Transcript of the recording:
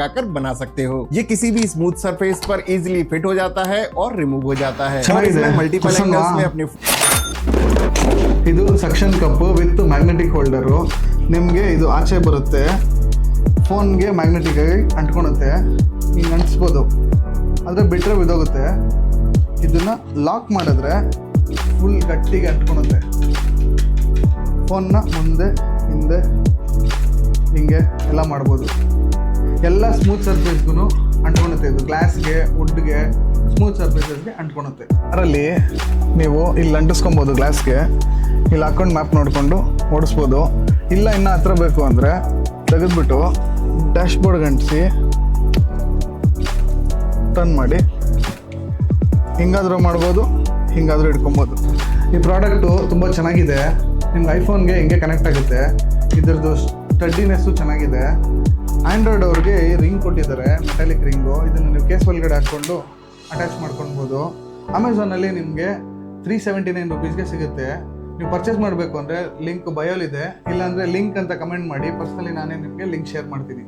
लगाकर बना सकते हो। ये किसी भी स्मूथ सरफेस पर इजीली फिट हो जाता है और रिमूव हो जाता है। और इसमें मल्टीपल एंगल्स में अपने ಇದು suction cup with magnetic holder. ನಿಮಗೆ ಇದು ಆಚೆ ಬರುತ್ತೆ, ಫೋನ್ಗೆ ಮ್ಯಾಗ್ನೆಟಿಕ್ ಆಗಿ ಅಂಟ್ಕೊಳುತ್ತೆ, ಹಿಂಗೆ ಅಂಟಿಸ್ಬೋದು. ಆದರೆ ಬಿಟ್ಟರೆ ಬಿದ್ದೋಗುತ್ತೆ. ಇದನ್ನು ಲಾಕ್ ಮಾಡಿದ್ರೆ ಫುಲ್ ಗಟ್ಟಿಗೆ ಅಂಟ್ಕೊಳುತ್ತೆ. ಫೋನ್ನ ಮುಂದೆ ಹಿಂದೆ ಹಿಂಗೆ ಎಲ್ಲ ಮಾಡ್ಬೋದು. ಎಲ್ಲ ಸ್ಮೂತ್ ಸರ್ಫೇಸ್ಗೂ ಅಂಟ್ಕೊಳುತ್ತೆ. ಇದು ಗ್ಲಾಸ್ಗೆ, ವುಡ್ಗೆ, ಸ್ಮೂತ್ ಸರ್ಫೇಸಸ್ಗೆ ಅಂಟ್ಕೊಳುತ್ತೆ. ಅದರಲ್ಲಿ ನೀವು ಇಲ್ಲಿ ಅಂಟಿಸ್ಕೊಬೋದು, ಗ್ಲಾಸ್ಗೆ ಇಲ್ಲಿ ಹಾಕೊಂಡು ಮ್ಯಾಪ್ ನೋಡಿಕೊಂಡು ಓಡಿಸ್ಬೋದು. ಇಲ್ಲ ಇನ್ನೂ ಹತ್ರ ಬೇಕು ಅಂದರೆ ತೆಗೆದುಬಿಟ್ಟು ಡ್ಯಾಶ್ಬೋರ್ಡ್ಗೆ ಅಂಟಿಸಿ ಟರ್ನ್ ಮಾಡಿ ಹಿಂಗಾದರೂ ಮಾಡ್ಬೋದು, ಹಿಂಗಾದರೂ ಇಟ್ಕೊಬೋದು. ಈ ಪ್ರಾಡಕ್ಟು ತುಂಬ ಚೆನ್ನಾಗಿದೆ. ನಿಮ್ಗೆ ಐಫೋನ್ಗೆ ಹಿಂಗೆ ಕನೆಕ್ಟ್ ಆಗುತ್ತೆ. ಇದ್ರದ್ದು ಸ್ಟಡ್ಡಿನೆಸ್ಸು ಚೆನ್ನಾಗಿದೆ. ಆ್ಯಂಡ್ರಾಯ್ಡ್ ಅವ್ರಿಗೆ ಈ ರಿಂಗ್ ಕೊಟ್ಟಿದ್ದಾರೆ, ಮೆಟಾಲಿಕ್ ರಿಂಗು. ಇದನ್ನು ನೀವು ಕೇಸ್ ಒಳಗಡೆ ಹಾಕ್ಕೊಂಡು ಅಟ್ಯಾಚ್ ಮಾಡ್ಕೊಳ್ಬೋದು. ಅಮೆಝಾನಲ್ಲಿ ನಿಮಗೆ 379 ರುಪೀಸ್ಗೆ ಸಿಗುತ್ತೆ. ನೀವು ಪರ್ಚೇಸ್ ಮಾಡಬೇಕು ಅಂದರೆ ಲಿಂಕ್ ಬಯೋಲಿದೆ, ಇಲ್ಲಾಂದರೆ ಲಿಂಕ್ ಅಂತ ಕಮೆಂಟ್ ಮಾಡಿ. ಪರ್ಸ್ನಲಿ ನಾನೇ ನಿಮಗೆ ಲಿಂಕ್ ಶೇರ್ ಮಾಡ್ತೀನಿ.